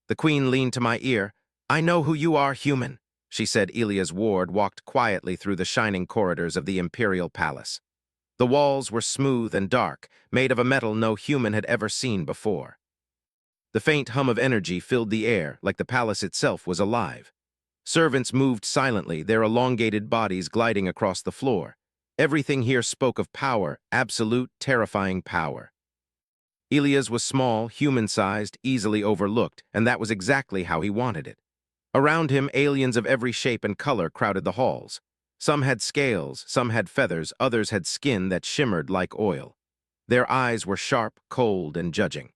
The queen leaned to my ear. "I know who you are, human," she said. Elia's ward walked quietly through the shining corridors of the imperial palace. The walls were smooth and dark, made of a metal no human had ever seen before. The faint hum of energy filled the air, like the palace itself was alive. Servants moved silently, their elongated bodies gliding across the floor. Everything here spoke of power, absolute, terrifying power. Elia's was small, human-sized, easily overlooked, and that was exactly how he wanted it. Around him, aliens of every shape and color crowded the halls. Some had scales, some had feathers, others had skin that shimmered like oil. Their eyes were sharp, cold, and judging.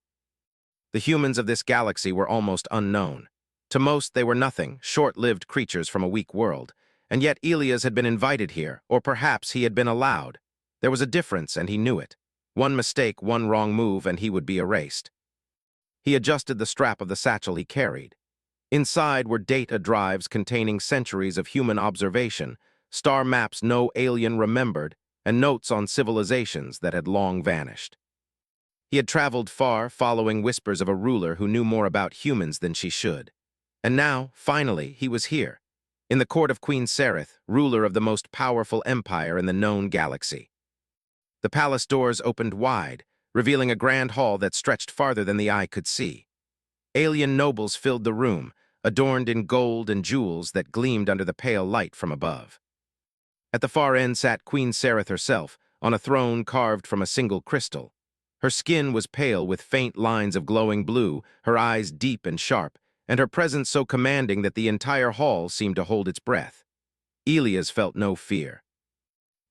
The humans of this galaxy were almost unknown. To most, they were nothing, short-lived creatures from a weak world. And yet Elias had been invited here, or perhaps he had been allowed. There was a difference, and he knew it. One mistake, one wrong move, and he would be erased. He adjusted the strap of the satchel he carried. Inside were data drives containing centuries of human observation, star maps no alien remembered, and notes on civilizations that had long vanished. He had traveled far, following whispers of a ruler who knew more about humans than she should. And now, finally, he was here, in the court of Queen Sereth, ruler of the most powerful empire in the known galaxy. The palace doors opened wide, revealing a grand hall that stretched farther than the eye could see. Alien nobles filled the room, adorned in gold and jewels that gleamed under the pale light from above. At the far end sat Queen Sereth herself, on a throne carved from a single crystal. Her skin was pale with faint lines of glowing blue, her eyes deep and sharp, and her presence so commanding that the entire hall seemed to hold its breath. Elias felt no fear.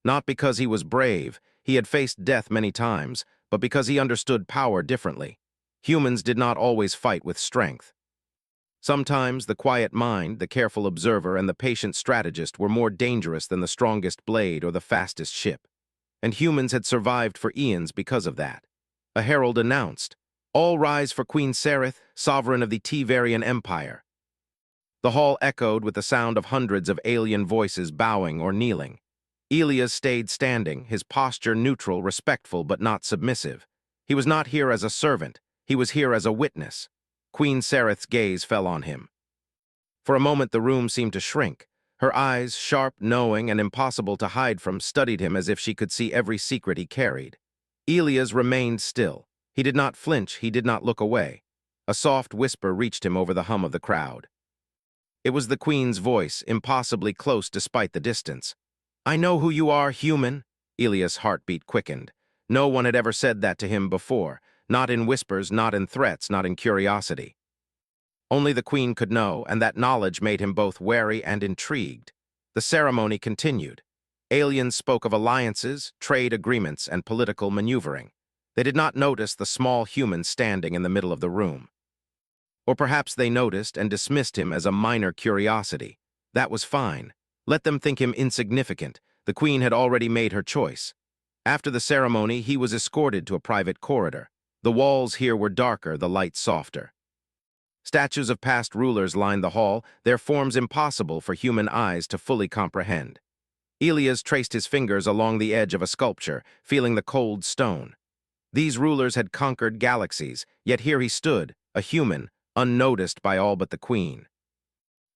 Not because he was brave, he had faced death many times, but because he understood power differently. Humans did not always fight with strength. Sometimes the quiet mind, the careful observer, and the patient strategist were more dangerous than the strongest blade or the fastest ship. And humans had survived for eons because of that. A herald announced, "All rise for Queen Sereth, sovereign of the T-Varian Empire." The hall echoed with the sound of hundreds of alien voices bowing or kneeling. Elias stayed standing, his posture neutral, respectful, but not submissive. He was not here as a servant, he was here as a witness. Queen Sereth's gaze fell on him. For a moment the room seemed to shrink. Her eyes, sharp, knowing, and impossible to hide from, studied him as if she could see every secret he carried. Elias remained still. He did not flinch, he did not look away. A soft whisper reached him over the hum of the crowd. It was the Queen's voice, impossibly close despite the distance. "I know who you are, human." Elias' heartbeat quickened. No one had ever said that to him before, not in whispers, not in threats, not in curiosity. Only the Queen could know, and that knowledge made him both wary and intrigued. The ceremony continued. Aliens spoke of alliances, trade agreements, and political maneuvering. They did not notice the small human standing in the middle of the room. Or perhaps they noticed and dismissed him as a minor curiosity. That was fine. Let them think him insignificant. The Queen had already made her choice. After the ceremony, he was escorted to a private corridor. The walls here were darker, the light softer. Statues of past rulers lined the hall, their forms impossible for human eyes to fully comprehend. Elias traced his fingers along the edge of a sculpture, feeling the cold stone. These rulers had conquered galaxies, yet here he stood, a human, unnoticed by all but the Queen.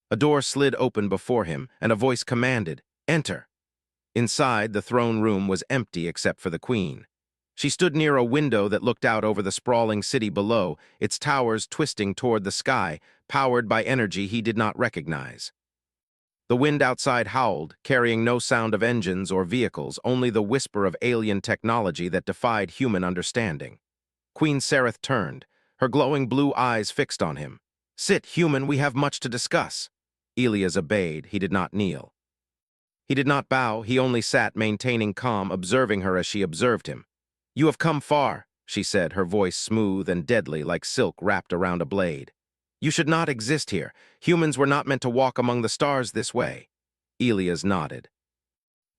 A door slid open before him, and a voice commanded, "Enter." Inside, the throne room was empty except for the Queen. She stood near a window that looked out over the sprawling city below, its towers twisting toward the sky, powered by energy he did not recognize. The wind outside howled, carrying no sound of engines or vehicles, only the whisper of alien technology that defied human understanding. Queen Sereth turned, her glowing blue eyes fixed on him. "Sit, human, we have much to discuss." Elias obeyed, he did not kneel. He did not bow, he only sat maintaining calm, observing her as she observed him. "You have come far," she said, her voice smooth and deadly like silk wrapped around a blade. "You should not exist here. Humans were not meant to walk among the stars this way." Elias nodded.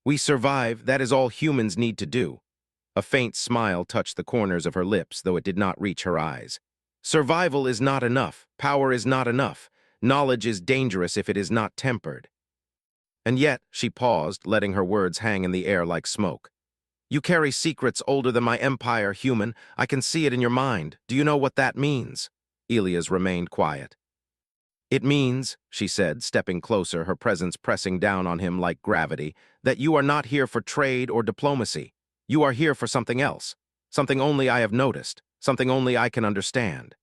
"We survive, that is all humans need to do." A faint smile touched the corners of her lips, though it did not reach her eyes. "Survival is not enough, power is not enough. Knowledge is dangerous if it is not tempered." And yet, she paused, letting her words hang in the air like smoke. "You carry secrets older than my empire, human. I can see it in your mind. Do you know what that means?" Elias remained quiet. "It means," she said, stepping closer, her presence pressing down on him like gravity, "that you are not here for trade or diplomacy. You are here for something else, something only I have noticed, something only I can understand."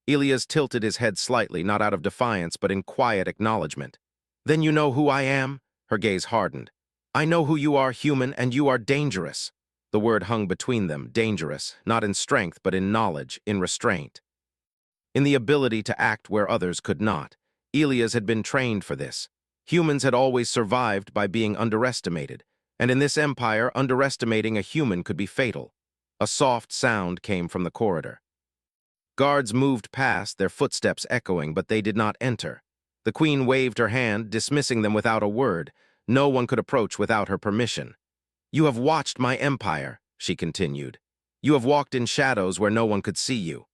Elias tilted his head slightly, not out of defiance, but in quiet acknowledgement. "Then you know who I am?" Her gaze hardened. "I know who you are, human, and you are dangerous." The word hung between them, dangerous, not in strength, but in knowledge, in restraint. In the ability to act where others could not. Elias had been trained for this. Humans had always survived by being underestimated, and in this empire, underestimating a human could be fatal. A soft sound came from the corridor. Guards moved past, their footsteps echoing, but they did not enter. The queen waved her hand, dismissing them without a word. No one could approach without her permission. "You have watched my empire," she continued. "You have walked in shadows where no one could see you.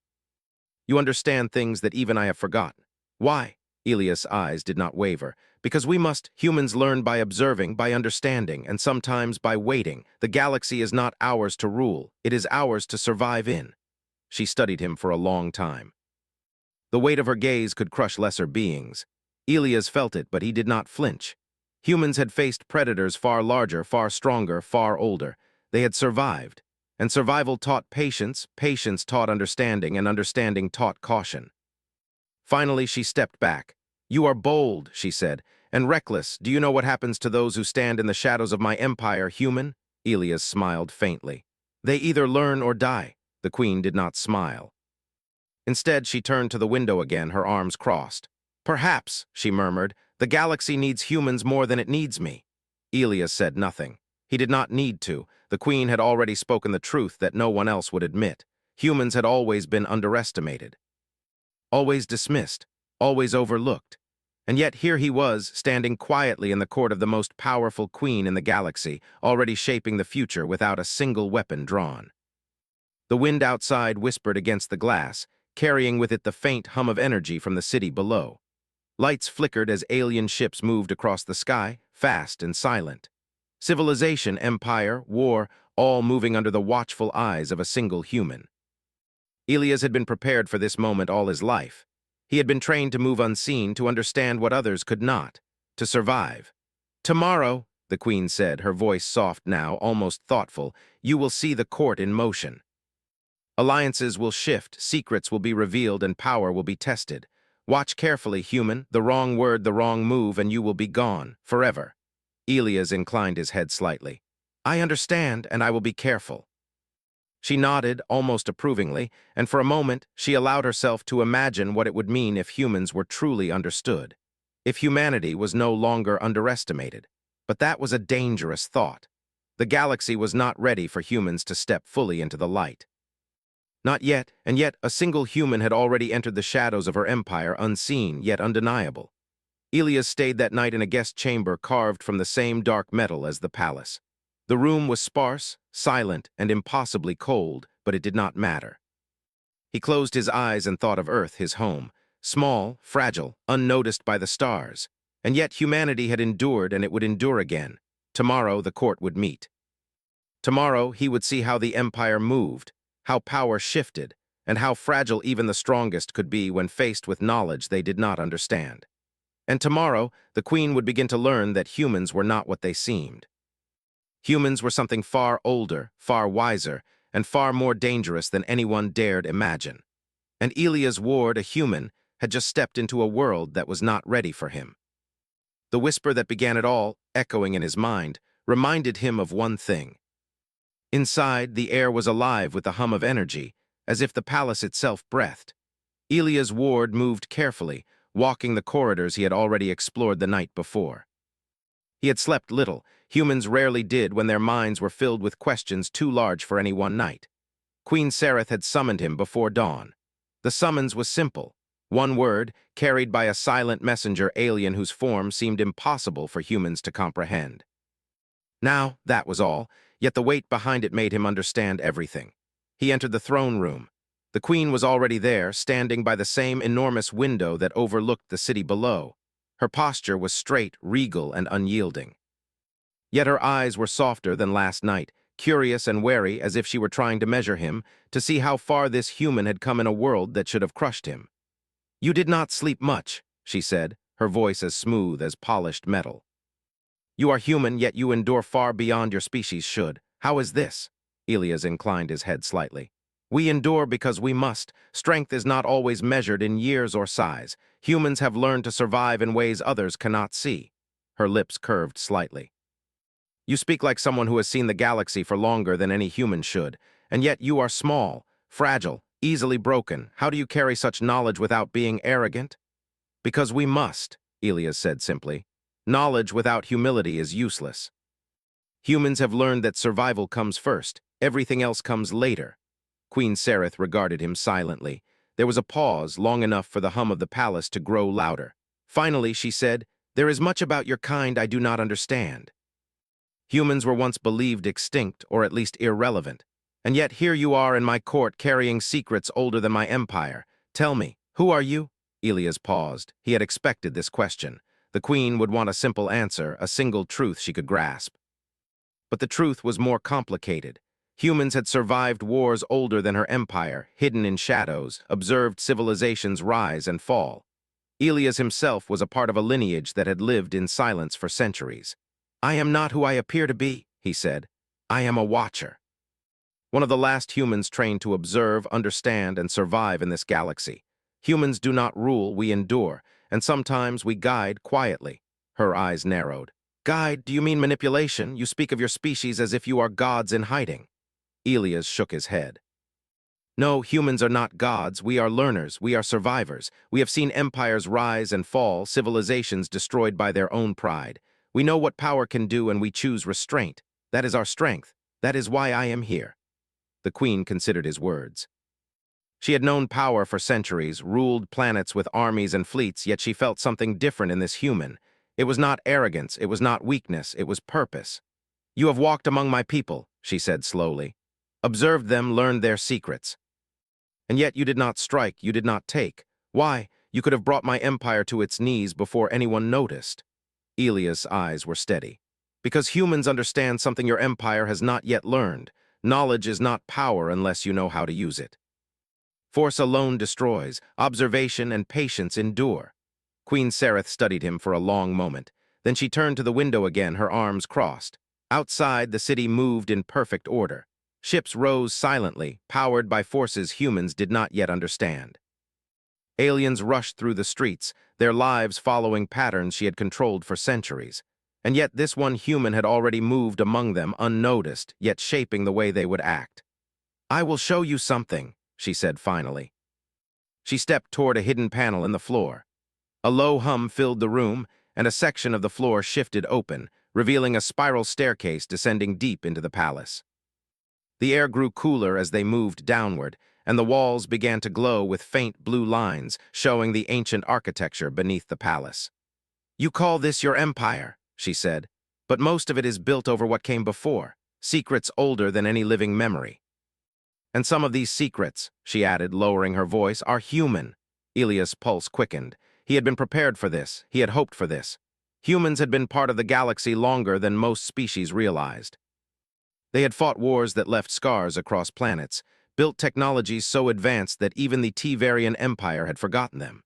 You understand things that even I have forgotten." "Why?" Elias' eyes did not waver. "Because we must. Humans learn by observing, by understanding, and sometimes by waiting. The galaxy is not ours to rule. It is ours to survive in." She studied him for a long time. The weight of her gaze could crush lesser beings. Elias felt it, but he did not flinch. Humans had faced predators far larger, far stronger, far older. They had survived. And survival taught patience, patience taught understanding, and understanding taught caution. Finally, she stepped back. "You are bold," she said, "and reckless. Do you know what happens to those who stand in the shadows of my empire, human?" Elias smiled faintly. "They either learn or die." The queen did not smile. Instead, she turned to the window again, her arms crossed. "Perhaps," she murmured, "the galaxy needs humans more than it needs me." Elias said nothing. He did not need to. The queen had already spoken the truth that no one else would admit. Humans had always been underestimated, always dismissed, always overlooked. And yet here he was, standing quietly in the court of the most powerful queen in the galaxy, already shaping the future without a single weapon drawn. The wind outside whispered against the glass, carrying with it the faint hum of energy from the city below. Lights flickered as alien ships moved across the sky, fast and silent. Civilization, empire, war, all moving under the watchful eyes of a single human. Elias had been prepared for this moment all his life. He had been trained to move unseen, to understand what others could not, to survive. "Tomorrow," the queen said, her voice soft now, almost thoughtful, "you will see the court in motion. Alliances will shift, secrets will be revealed, and power will be tested. Watch carefully, human. The wrong word, the wrong move, and you will be gone, forever." Elias inclined his head slightly. "I understand, and I will be careful." She nodded, almost approvingly, and for a moment she allowed herself to imagine what it would mean if humans were truly understood, if humanity was no longer underestimated. But that was a dangerous thought. The galaxy was not ready for humans to step fully into the light. Not yet, and yet a single human had already entered the shadows of her empire, unseen, yet undeniable. Elias stayed that night in a guest chamber carved from the same dark metal as the palace. The room was sparse, silent, and impossibly cold, but it did not matter. He closed his eyes and thought of Earth, his home, small, fragile, unnoticed by the stars. And yet humanity had endured, and it would endure again. Tomorrow the court would meet. Tomorrow he would see how the empire moved, how power shifted, and how fragile even the strongest could be when faced with knowledge they did not understand. And tomorrow, the queen would begin to learn that humans were not what they seemed. Humans were something far older, far wiser, and far more dangerous than anyone dared imagine. And Elias Ward, a human, had just stepped into a world that was not ready for him. The whisper that began it all, echoing in his mind, reminded him of one thing. Inside, the air was alive with the hum of energy, as if the palace itself breathed. Elias Ward moved carefully, walking the corridors he had already explored the night before. He had slept little. Humans rarely did when their minds were filled with questions too large for any one night. Queen Sereth had summoned him before dawn. The summons was simple. One word, carried by a silent messenger alien whose form seemed impossible for humans to comprehend. Now, that was all, yet the weight behind it made him understand everything. He entered the throne room. The queen was already there, standing by the same enormous window that overlooked the city below. Her posture was straight, regal, and unyielding. Yet her eyes were softer than last night, curious and wary as if she were trying to measure him, to see how far this human had come in a world that should have crushed him. "You did not sleep much," she said, her voice as smooth as polished metal. "You are human, yet you endure far beyond your species should. How is this?" Elias inclined his head slightly. "We endure because we must. Strength is not always measured in years or size. Humans have learned to survive in ways others cannot see." Her lips curved slightly. "You speak like someone who has seen the galaxy for longer than any human should, and yet you are small, fragile, easily broken. How do you carry such knowledge without being arrogant?" "Because we must," Elias said simply. "Knowledge without humility is useless. Humans have learned that survival comes first, everything else comes later." Queen Sereth regarded him silently. There was a pause, long enough for the hum of the palace to grow louder. Finally, she said, "There is much about your kind I do not understand. Humans were once believed extinct, or at least irrelevant. And yet here you are in my court carrying secrets older than my empire. Tell me, who are you?" Elias paused. He had expected this question. The queen would want a simple answer, a single truth she could grasp. But the truth was more complicated. Humans had survived wars older than her empire, hidden in shadows, observed civilizations rise and fall. Elias himself was a part of a lineage that had lived in silence for centuries. "I am not who I appear to be," he said. "I am a watcher. One of the last humans trained to observe, understand, and survive in this galaxy. Humans do not rule, we endure, and sometimes we guide quietly." Her eyes narrowed. "Guide, do you mean manipulation? You speak of your species as if you are gods in hiding." Elias shook his head. "No, humans are not gods. We are learners. We are survivors. We have seen empires rise and fall, civilizations destroyed by their own pride. We know what power can do, and we choose restraint. That is our strength. That is why I am here." The queen considered his words. She had known power for centuries, ruled planets with armies and fleets, yet she felt something different in this human. It was not arrogance, it was not weakness, it was purpose. "You have walked among my people," she said slowly. "Observed them, learned their secrets. And yet you did not strike, you did not take. Why? You could have brought my empire to its knees before anyone noticed." Elias' eyes were steady. "Because humans understand something your empire has not yet learned. Knowledge is not power unless you know how to use it. Force alone destroys, observation and patience endure." Queen Sereth studied him for a long moment. Then she turned to the window again, her arms crossed. Outside, the city moved in perfect order. Ships rose silently, powered by forces humans did not yet understand. Aliens rushed through the streets, their lives following patterns she had controlled for centuries. And yet this one human had already moved among them, unnoticed, yet shaping the way they would act. "I will show you something," she said finally. She stepped toward a hidden panel in the floor. A low hum filled the room, and a section of the floor shifted open, revealing a spiral staircase descending deep into the palace. The air grew cooler as they moved downward, and the walls began to glow with faint blue lines, showing the ancient architecture beneath the palace. "You call this your empire," she said, "but most of it is built over what came before, secrets older than any living memory. And some of these secrets," she added, lowering her voice, "are human." Elias' pulse quickened. He had been prepared for this. He had hoped for this. Humans had been part of the galaxy longer than most species realized. They had fought wars that left scars across planets, built technologies so advanced that even the T-Varian Empire had forgotten them.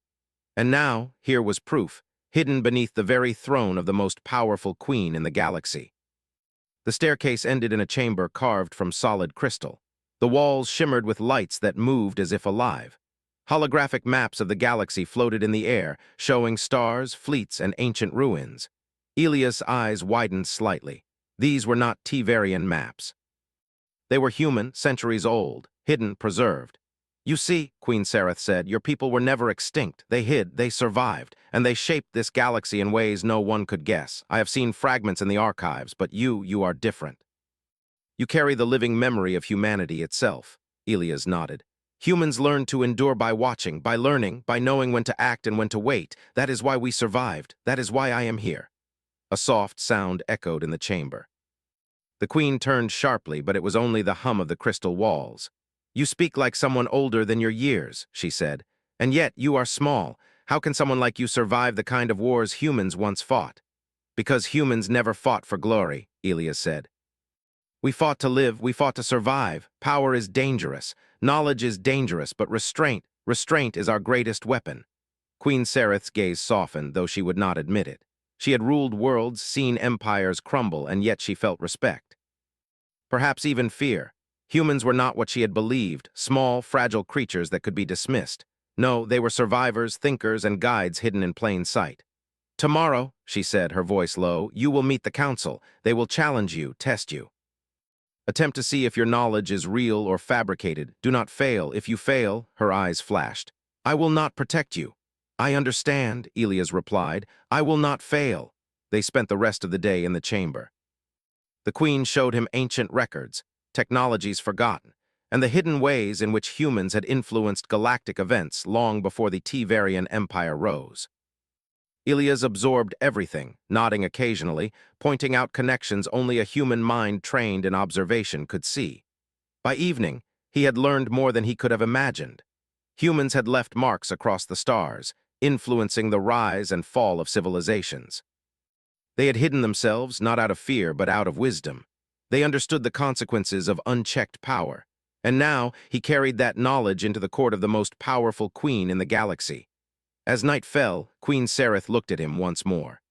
And now, here was proof, hidden beneath the very throne of the most powerful queen in the galaxy. The staircase ended in a chamber carved from solid crystal. The walls shimmered with lights that moved as if alive. Holographic maps of the galaxy floated in the air, showing stars, fleets, and ancient ruins. Elias' eyes widened slightly. These were not T-Varian maps. They were human, centuries old, hidden, preserved. "You see," Queen Sereth said, "your people were never extinct. They hid, they survived, and they shaped this galaxy in ways no one could guess. I have seen fragments in the archives, but you are different. You carry the living memory of humanity itself." Elias nodded. "Humans learn to endure by watching, by learning, by knowing when to act and when to wait. That is why we survived. That is why I am here." A soft sound echoed in the chamber. The queen turned sharply, but it was only the hum of the crystal walls. "You speak like someone older than your years," she said. "And yet you are small. How can someone like you survive the kind of wars humans once fought?" "Because humans never fought for glory," Elias said. We fought to live, we fought to survive. Power is dangerous. Knowledge is dangerous, but restraint is our greatest weapon. Queen Sereth's gaze softened, though she would not admit it. She had ruled worlds, seen empires crumble, and yet she felt respect. Perhaps even fear. Humans were not what she had believed, small, fragile creatures that could be dismissed. No, they were survivors, thinkers, and guides hidden in plain sight. Tomorrow, she said, her voice low, you will meet the council. They will challenge you, test you. Attempt to see if your knowledge is real or fabricated. Do not fail. If you fail, her eyes flashed. I will not protect you. I understand, Elias replied. I will not fail. They spent the rest of the day in the chamber. The queen showed him ancient records, technologies forgotten, and the hidden ways in which humans had influenced galactic events long before the T-Varian Empire rose. Elias absorbed everything, nodding occasionally, pointing out connections only a human mind trained in observation could see. By evening, he had learned more than he could have imagined. Humans had left marks across the stars, influencing the rise and fall of civilizations. They had hidden themselves, not out of fear, but out of wisdom. They understood the consequences of unchecked power. And now, he carried that knowledge into the court of the most powerful queen in the galaxy. As night fell, Queen Sereth looked at him once more.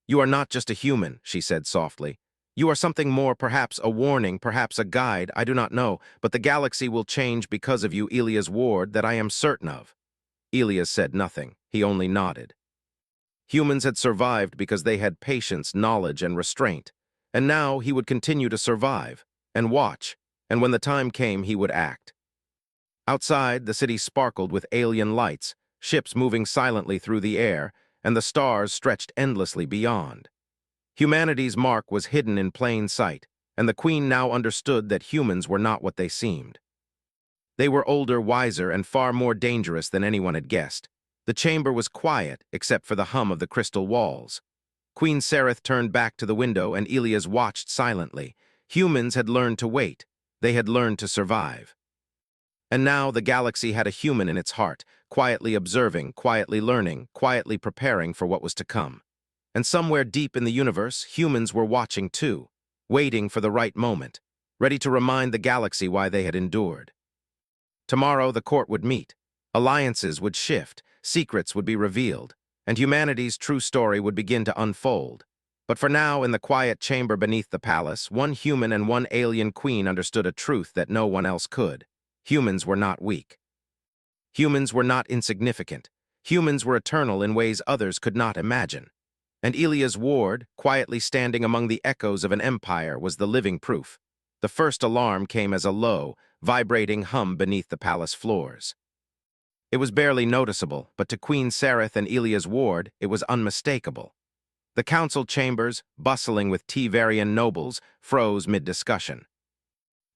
You are not just a human, she said softly. You are something more, perhaps a warning, perhaps a guide, I do not know, but the galaxy will change because of you, Elias Ward, that I am certain of. Elias said nothing. He only nodded. Humans had survived because they had patience, knowledge, and restraint. And now he would continue to survive, and watch, and when the time came, he would act. Outside, the city sparkled with alien lights, ships moving silently through the air, and the stars stretched endlessly beyond. Humanity's mark was hidden in plain sight, and the queen now understood that humans were not what they seemed. They were older, wiser, and far more dangerous than anyone had guessed. The chamber was quiet, except for the hum of the crystal walls. Queen Sereth turned back to the window, and Elias watched silently. Humans had learned to wait. They had learned to survive. And now the galaxy had a human in its heart, quietly observing, quietly learning, quietly preparing for what was to come. And somewhere deep in the universe, humans were watching too, waiting for the right moment, ready to remind the galaxy why they had endured. Tomorrow the court would meet. Alliances would shift, secrets would be revealed, and humanity's true story would begin to unfold. But for now, in the quiet chamber beneath the palace, one human and one alien queen understood a truth that no one else could. Humans were not weak. Humans were not insignificant. Humans were eternal in ways others could not imagine. And Elias Ward, quietly standing among the echoes of an empire, was the living proof. The first alarm came as a low, vibrating hum beneath the palace floors. It was barely noticeable, but to Queen Sereth and Elias Ward, it was unmistakable. The council chambers, bustling with T-Varian nobles, froze mid-discussion.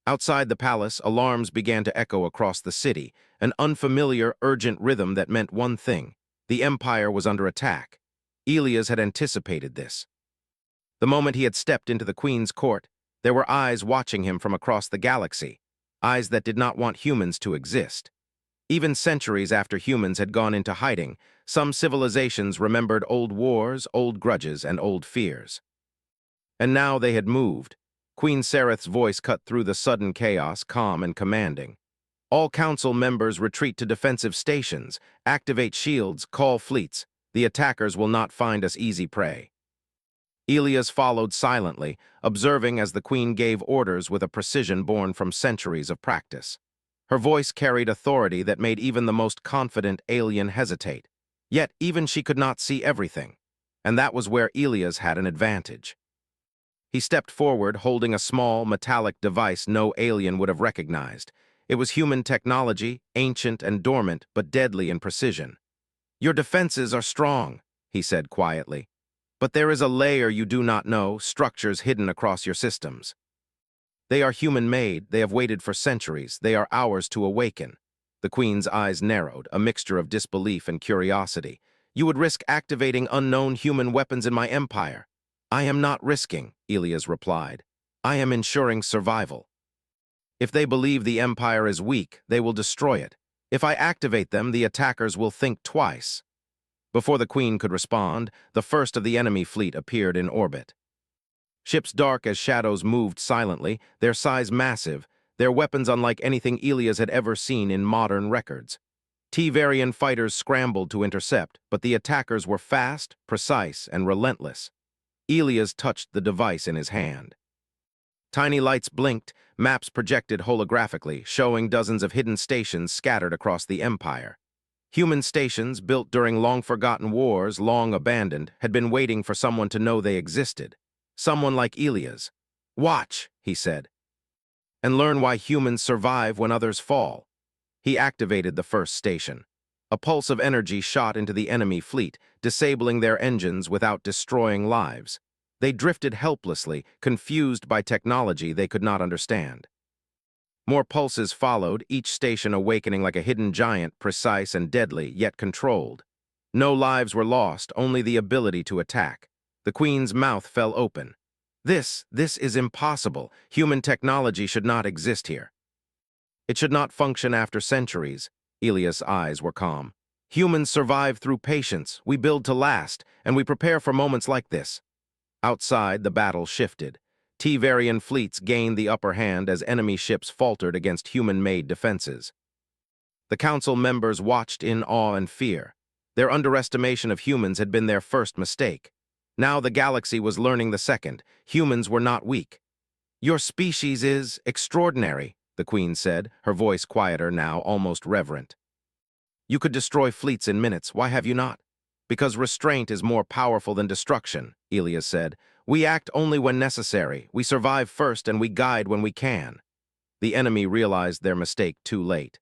Outside the palace, alarms began to echo across the city, an unfamiliar, urgent rhythm that meant one thing: the empire was under attack. Elias had anticipated this. The moment he had stepped into the queen's court, there were eyes watching him from across the galaxy, eyes that did not want humans to exist. Even centuries after humans had gone into hiding, some civilizations remembered old wars, old grudges, and old fears. And now they had moved. Queen Sereth's voice cut through the sudden chaos, calm and commanding. All council members retreat to defensive stations, activate shields, call fleets. The attackers will not find us easy prey. Elias followed silently, observing as the queen gave orders with a precision born from centuries of practice. Her voice carried authority that made even the most confident alien hesitate. Yet even she could not see everything, and that was where Elias had an advantage. He stepped forward, holding a small, metallic device no alien would have recognized. It was human technology, ancient and dormant, but deadly in precision. Your defenses are strong, he said quietly. But there is a layer you do not know, structures hidden across your systems. They are human-made, they have waited for centuries, they are ours to awaken. The queen's eyes narrowed, a mixture of disbelief and curiosity. You would risk activating unknown human weapons in my empire. I am not risking, Elias replied. I am ensuring survival. If they believe the empire is weak, they will destroy it. If I activate them, the attackers will think twice. Before the queen could respond, the first of the enemy fleet appeared in orbit. Ships dark as shadows moved silently, their size massive, their weapons unlike anything Elias had ever seen in modern records. T-Varian fighters scrambled to intercept, but the attackers were fast, precise, and relentless. Elias touched the device in his hand. Tiny lights blinked, maps projected holographically, showing dozens of hidden stations scattered across the Empire. Human stations, built during long-forgotten wars, long abandoned, had been waiting for someone to know they existed. Someone like Elias. "Watch," he said, "and learn why humans survive when others fall." He activated the first station. A pulse of energy shot into the enemy fleet, disabling their engines without destroying lives. They drifted helplessly, confused by technology they could not understand. More pulses followed, each station awakening like a hidden giant, precise and deadly, yet controlled. No lives were lost, only the ability to attack. The Queen's mouth fell open. This is impossible. Human technology should not exist here. It should not function after centuries. Elias' eyes were calm. Humans survive through patience, we build to last, and we prepare for moments like this. Outside, the battle shifted. T-Varian fleets gained the upper hand as enemy ships faltered against human-made defenses. The council members watched in awe and fear. Their underestimation of humans had been their first mistake. Now the galaxy was learning the second. Humans were not weak. "Your species is extraordinary," the Queen said, her voice quieter now, almost reverent. "You could destroy fleets in minutes, why have you not?" "Because restraint is more powerful than destruction," Elias said. "We act only when necessary, we survive first, and we guide when we can." The enemy realized their mistake too late.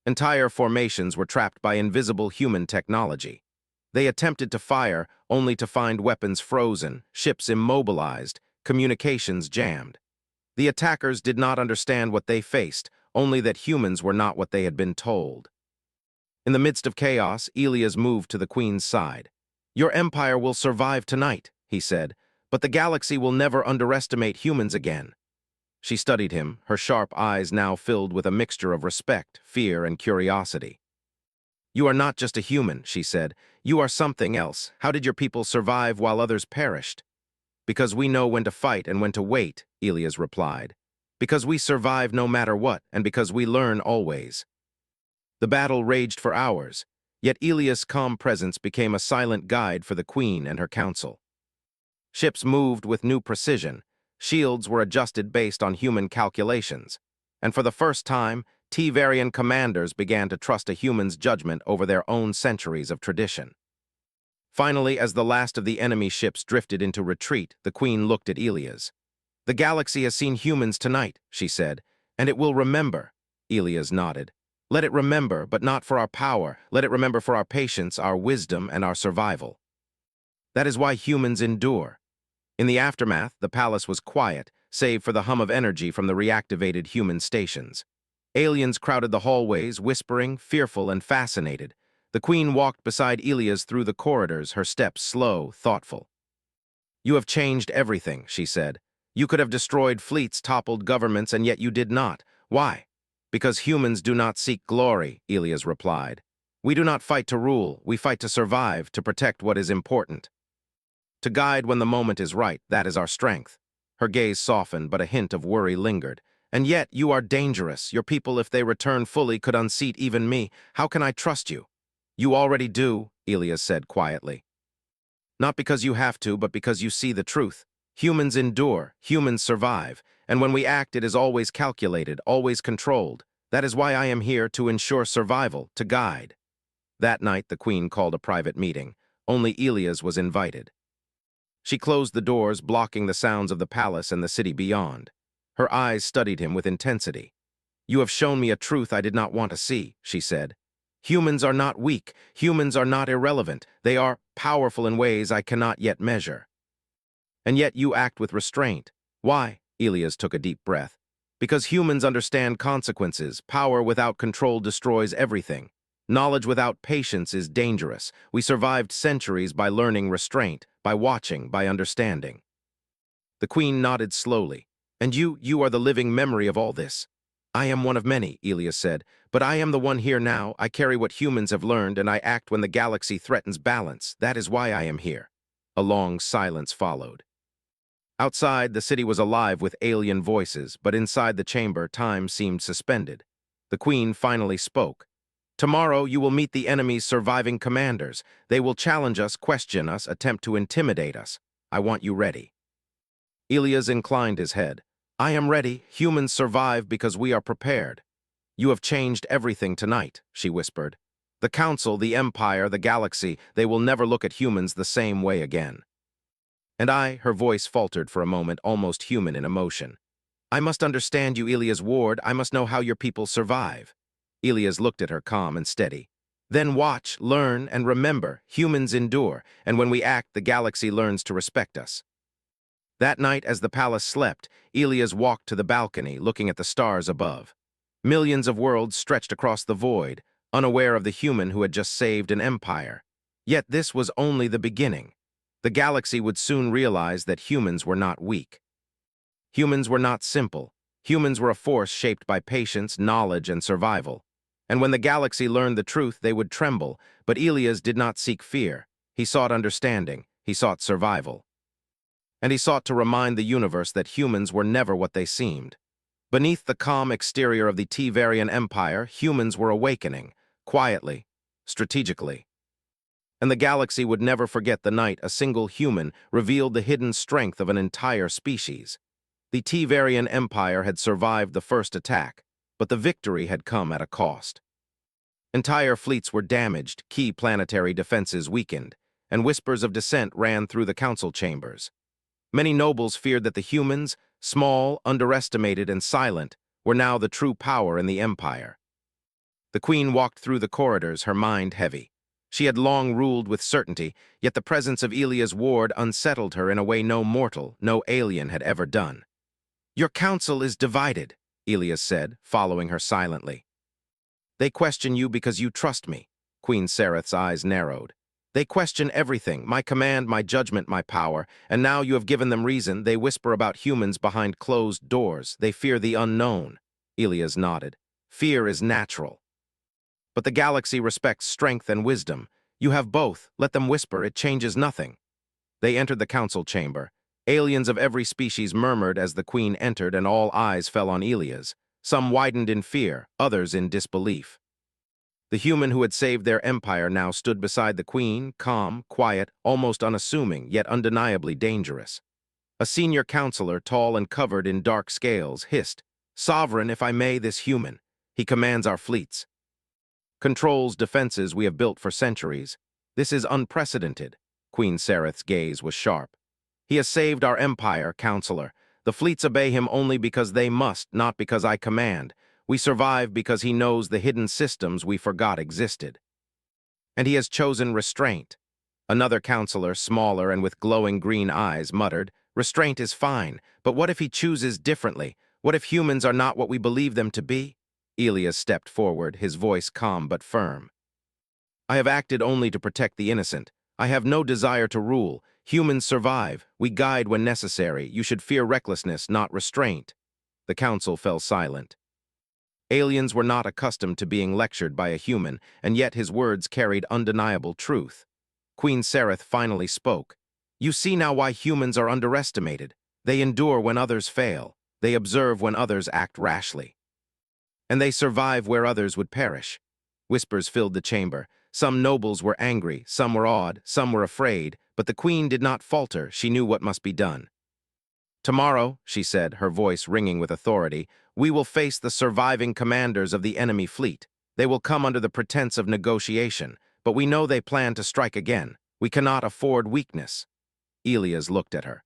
Entire formations were trapped by invisible human technology. They attempted to fire, only to find weapons frozen, ships immobilized, communications jammed. The attackers did not understand what they faced, only that humans were not what they had been told. In the midst of chaos, Elias moved to the Queen's side. "Your empire will survive tonight," he said, "but the galaxy will never underestimate humans again." She studied him, her sharp eyes now filled with a mixture of respect, fear, and curiosity. "You are not just a human," she said. "You are something else. How did your people survive while others perished?" "Because we know when to fight and when to wait," Elias replied. "Because we survive no matter what, and because we learn always." The battle raged for hours, yet Elias' calm presence became a silent guide for the Queen and her council. Ships moved with new precision, shields were adjusted based on human calculations, and for the first time, T-Varian commanders began to trust a human's judgment over their own centuries of tradition. Finally, as the last of the enemy ships drifted into retreat, the Queen looked at Elias. "The galaxy has seen humans tonight," she said, "and it will remember." Elias nodded. "Let it remember, but not for our power. Let it remember for our patience, our wisdom, and our survival." That is why humans endure. In the aftermath, the palace was quiet, save for the hum of energy from the reactivated human stations. Aliens crowded the hallways, whispering, fearful, and fascinated. The Queen walked beside Elias through the corridors, her steps slow, thoughtful. "You have changed everything," she said. "You could have destroyed fleets, toppled governments, and yet you did not. Why?" "Because humans do not seek glory," Elias replied. "We do not fight to rule, we fight to survive, to protect what is important. To guide when the moment is right, that is our strength." Her gaze softened, but a hint of worry lingered. "And yet, you are dangerous. Your people, if they return fully, could unseat even me. How can I trust you?" "You already do," Elias said quietly. "Not because you have to, but because you see the truth. Humans endure, humans survive, and when we act, it is always calculated, always controlled. That is why I am here, to ensure survival, to guide." That night, the Queen called a private meeting. Only Elias was invited. She closed the doors, blocking the sounds of the palace and the city beyond. Her eyes studied him with intensity. "You have shown me a truth I did not want to see," she said. "Humans are not weak. Humans are not irrelevant. They are powerful in ways I cannot yet measure. And yet you act with restraint. Why?" Elias took a deep breath. "Because humans understand consequences. Power without control destroys everything. Knowledge without patience is dangerous. We survived centuries by learning restraint, by watching, by understanding." The Queen nodded slowly. "And you are the living memory of all this." "I am one of many," Elias said, "but I am the one here now. I carry what humans have learned, and I act when the galaxy threatens balance. That is why I am here." A long silence followed. Outside, the city was alive with alien voices, but inside the chamber, time seemed suspended. The queen finally spoke. Tomorrow you will meet the enemy's surviving commanders. They will challenge us, question us, attempt to intimidate us. I want you ready. Elias inclined his head. I am ready. Humans survive because we are prepared. You have changed everything tonight, she whispered. The Council, the Empire, the Galaxy, they will never look at humans the same way again. And her voice faltered for a moment, almost human in emotion. I must understand you, Elias Ward. I must know how your people survive. Elias looked at her calm and steady. Then watch, learn, and remember, humans endure, and when we act, the galaxy learns to respect us. That night, as the palace slept, Elias walked to the balcony, looking at the stars above. Millions of worlds stretched across the void, unaware of the human who had just saved an empire. Yet this was only the beginning. The galaxy would soon realize that humans were not weak. Humans were not simple. Humans were a force shaped by patience, knowledge, and survival. And when the galaxy learned the truth, they would tremble. But Elias did not seek fear. He sought understanding. He sought survival. And he sought to remind the universe that humans were never what they seemed. Beneath the calm exterior of the T-Varian Empire, humans were awakening, quietly, strategically. And the galaxy would never forget the night a single human revealed the hidden strength of an entire species. The T-Varian Empire had survived the first attack, but the victory had come at a cost. Entire fleets were damaged, key planetary defenses weakened, and whispers of dissent ran through the council chambers. Many nobles feared that the humans, small, underestimated, and silent, were now the true power in the empire. The queen walked through the corridors, her mind heavy. She had long ruled with certainty, yet the presence of Elias Ward unsettled her in a way no mortal, no alien had ever done. Your council is divided, Elias said, following her silently. They question you because you trust me. Queen Sereth's eyes narrowed. They question everything, my command, my judgment, my power, and now you have given them reason. They whisper about humans behind closed doors. They fear the unknown. Elias nodded. Fear is natural. But the galaxy respects strength and wisdom. You have both. Let them whisper. It changes nothing. They entered the council chamber. Aliens of every species murmured as the queen entered, and all eyes fell on Elias. Some widened in fear, others in disbelief. The human who had saved their empire now stood beside the queen, calm, quiet, almost unassuming, yet undeniably dangerous. A senior counselor, tall and covered in dark scales, hissed, Sovereign, if I may, this human. He commands our fleets. Controls defenses we have built for centuries. This is unprecedented. Queen Sereth's gaze was sharp. He has saved our empire, counselor. The fleets obey him only because they must, not because I command. We survive because he knows the hidden systems we forgot existed. And he has chosen restraint. Another counselor, smaller and with glowing green eyes, muttered, Restraint is fine, but what if he chooses differently? What if humans are not what we believe them to be? Elias stepped forward, his voice calm but firm. I have acted only to protect the innocent. I have no desire to rule. Humans survive. We guide when necessary. You should fear recklessness, not restraint. The council fell silent. Aliens were not accustomed to being lectured by a human, and yet his words carried undeniable truth. Queen Sereth finally spoke. You see now why humans are underestimated. They endure when others fail. They observe when others act rashly. And they survive where others would perish. Whispers filled the chamber. Some nobles were angry, some were awed, some were afraid, but the queen did not falter. She knew what must be done. Tomorrow, she said, her voice ringing with authority, we will face the surviving commanders of the enemy fleet. They will come under the pretense of negotiation, but we know they plan to strike again. We cannot afford weakness. Elias looked at her.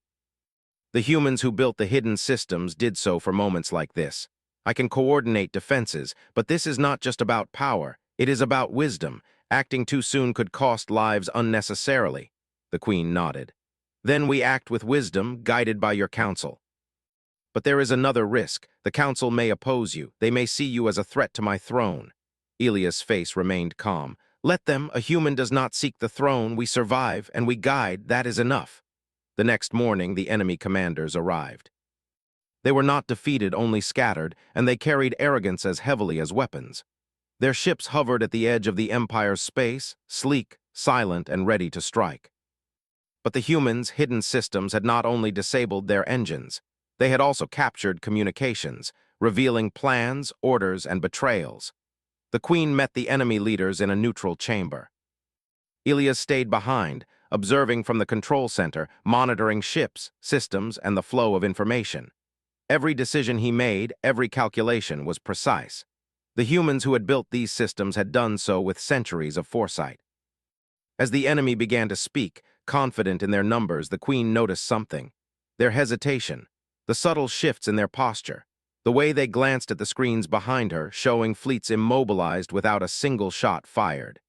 The humans who built the hidden systems did so for moments like this. I can coordinate defenses, but this is not just about power. It is about wisdom. Acting too soon could cost lives unnecessarily. The queen nodded. Then we act with wisdom, guided by your counsel. But there is another risk. The council may oppose you. They may see you as a threat to my throne. Elias' face remained calm. Let them. A human does not seek the throne. We survive, and we guide. That is enough. The next morning, the enemy commanders arrived. They were not defeated, only scattered, and they carried arrogance as heavily as weapons. Their ships hovered at the edge of the Empire's space, sleek, silent, and ready to strike. But the humans' hidden systems had not only disabled their engines, they had also captured communications, revealing plans, orders, and betrayals. The Queen met the enemy leaders in a neutral chamber. Ilias stayed behind, observing from the control center, monitoring ships, systems, and the flow of information. Every decision he made, every calculation was precise. The humans who had built these systems had done so with centuries of foresight. As the enemy began to speak, confident in their numbers, the Queen noticed something. Their hesitation, the subtle shifts in their posture, the way they glanced at the screens behind her, showing fleets immobilized without a single shot fired.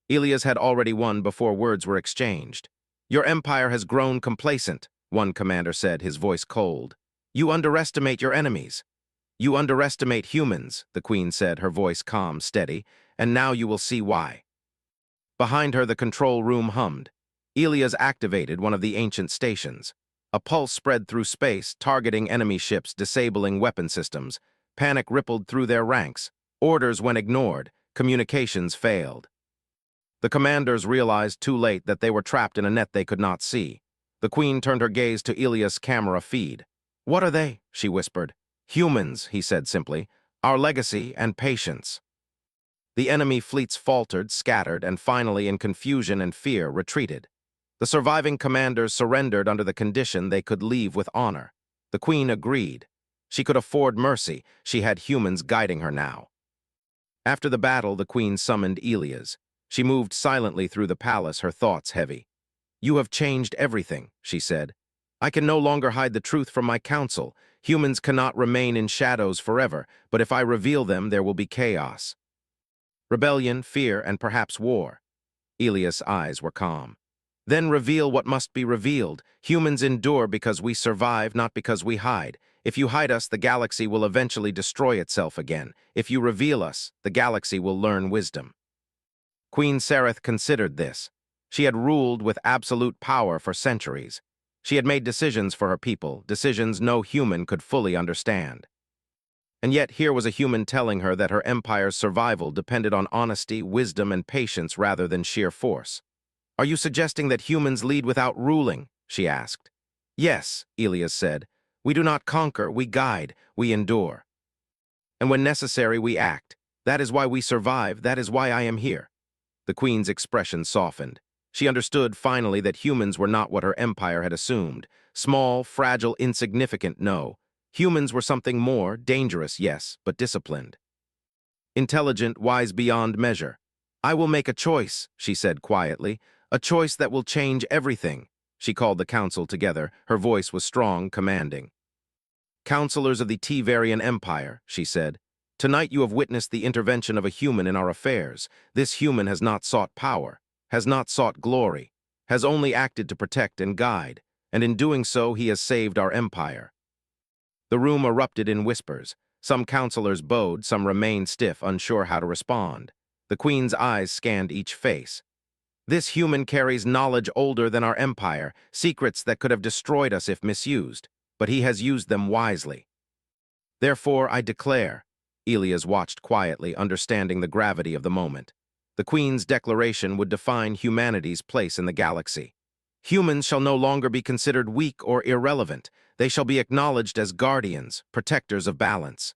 Ilias had already won before words were exchanged. "Your empire has grown complacent," one commander said, his voice cold. "You underestimate your enemies." "You underestimate humans," the Queen said, her voice calm, steady, "and now you will see why." Behind her, the control room hummed. Ilias activated one of the ancient stations. A pulse spread through space, targeting enemy ships, disabling weapon systems. Panic rippled through their ranks. Orders went ignored. Communications failed. The commanders realized too late that they were trapped in a net they could not see. The Queen turned her gaze to Ilias' camera feed. "What are they?" she whispered. "Humans," he said simply. "Our legacy and patience." The enemy fleets faltered, scattered, and finally, in confusion and fear, retreated. The surviving commanders surrendered under the condition they could leave with honor. The Queen agreed. She could afford mercy. She had humans guiding her now. After the battle, the Queen summoned Ilias. She moved silently through the palace, her thoughts heavy. "You have changed everything," she said. "I can no longer hide the truth from my council. Humans cannot remain in shadows forever, but if I reveal them, there will be chaos. Rebellion, fear, and perhaps war." Ilias' eyes were calm. "Then reveal what must be revealed. Humans endure because we survive, not because we hide. If you hide us, the galaxy will eventually destroy itself again. If you reveal us, the galaxy will learn wisdom." Queen Sereth considered this. She had ruled with absolute power for centuries. She had made decisions for her people, decisions no human could fully understand. And yet here was a human telling her that her empire's survival depended on honesty, wisdom, and patience rather than sheer force. "Are you suggesting that humans lead without ruling?" she asked. "Yes," Ilias said. "We do not conquer, we guide, we endure. And when necessary, we act. That is why we survive, that is why I am here." The Queen's expression softened. She understood finally that humans were not what her empire had assumed. Small, fragile, insignificant, no. Humans were something more, dangerous, yes, but disciplined. Intelligent, wise beyond measure. "I will make a choice," she said quietly, "a choice that will change everything." She called the council together. Her voice was strong, commanding. "Counselors of the T-Varian Empire," she said, "tonight you have witnessed the intervention of a human in our affairs. This human has not sought power, has not sought glory, has only acted to protect and guide, and in doing so he has saved our empire." The room erupted in whispers. Some counselors bowed, some remained stiff, unsure how to respond. The Queen's eyes scanned each face. "This human carries knowledge older than our empire, secrets that could have destroyed us if misused, but he has used them wisely. Therefore, I declare," Ilias watched quietly, understanding the gravity of the moment. The Queen's declaration would define humanity's place in the galaxy. "Humans shall no longer be considered weak or irrelevant. They shall be acknowledged as guardians, protectors of balance.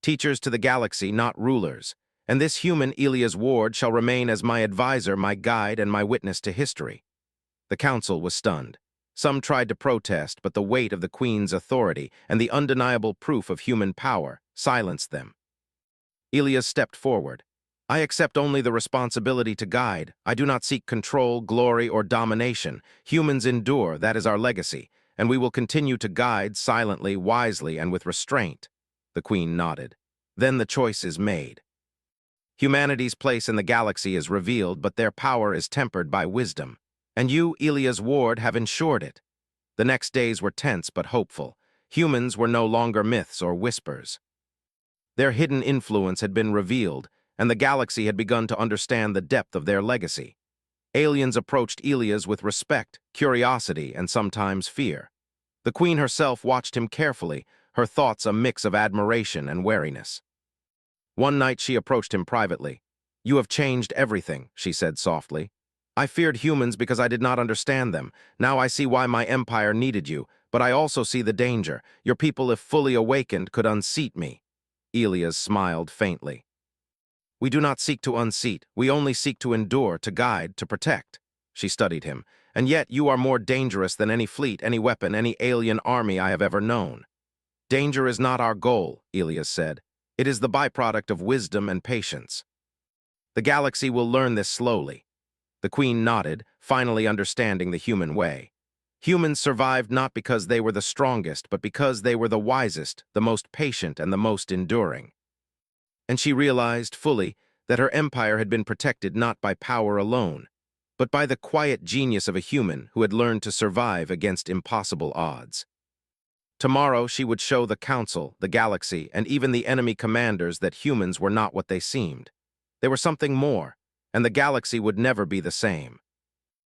Teachers to the galaxy, not rulers. And this human, Ilias Ward, shall remain as my advisor, my guide, and my witness to history." The council was stunned. Some tried to protest, but the weight of the Queen's authority and the undeniable proof of human power silenced them. Ilias stepped forward. "I accept only the responsibility to guide. I do not seek control, glory, or domination. Humans endure, that is our legacy, and we will continue to guide silently, wisely, and with restraint." The Queen nodded. "Then the choice is made. Humanity's place in the galaxy is revealed, but their power is tempered by wisdom. And you, Ilias Ward, have ensured it." The next days were tense but hopeful. Humans were no longer myths or whispers. Their hidden influence had been revealed, and the galaxy had begun to understand the depth of their legacy. Aliens approached Ilias with respect, curiosity, and sometimes fear. The Queen herself watched him carefully, her thoughts a mix of admiration and wariness. One night she approached him privately. "You have changed everything," she said softly. I feared humans because I did not understand them. Now I see why my empire needed you, but I also see the danger. Your people, if fully awakened, could unseat me." Elias smiled faintly. "We do not seek to unseat. We only seek to endure, to guide, to protect." She studied him. "And yet you are more dangerous than any fleet, any weapon, any alien army I have ever known." "Danger is not our goal," Elias said. "It is the byproduct of wisdom and patience. The galaxy will learn this slowly." The Queen nodded, finally understanding the human way. Humans survived not because they were the strongest, but because they were the wisest, the most patient, and the most enduring. And she realized fully that her empire had been protected not by power alone, but by the quiet genius of a human who had learned to survive against impossible odds. Tomorrow she would show the Council, the galaxy, and even the enemy commanders that humans were not what they seemed. They were something more, and the galaxy would never be the same.